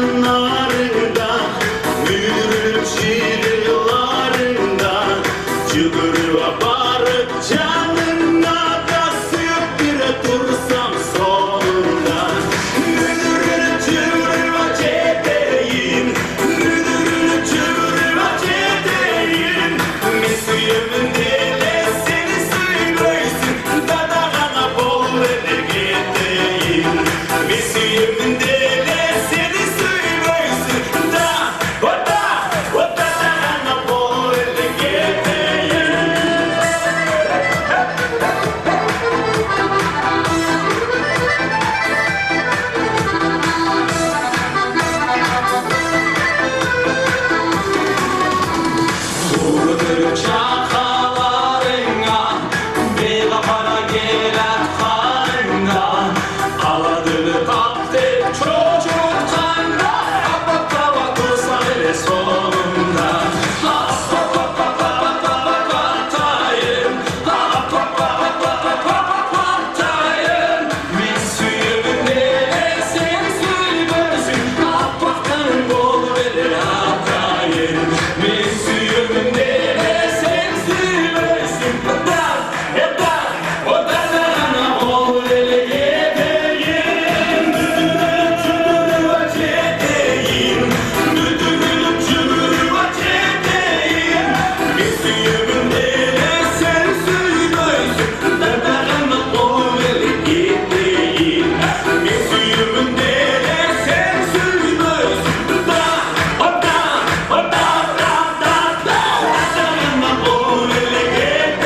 yanlarında, müdürün şiirlarında, çıkırıva barıp canına da sıyıp bir dursam sonunda. Müdürün çıkırıva çeteyin, müdürün çıkırıva çeteyin, mesuyumun dile seni söylesin, dadağına bol verdi gideyim. Mesuyumun dile seni söylesin, o dadağına bol verdi gideyim. Vurdur çakalarına, bela para geler karına, aladını kaptı çocuklarına, apakava kursa hele sonunda. Apapapapapapapapatayım, apapapapapapapatayım, mesuyumun dile seni söylesin, apaktan bol verir atayım. Mesuyumun dile seni söylesin, o dadağına bol verir gideyim. Müdürün çıkırıva çeteyim, müdürün çıkırıva çeteyim, mesuyumun dile seni söylesin, dadağına bol verir gideyim. Mesuyumun dile seni söylesin, o dadağına bol verir gideyim.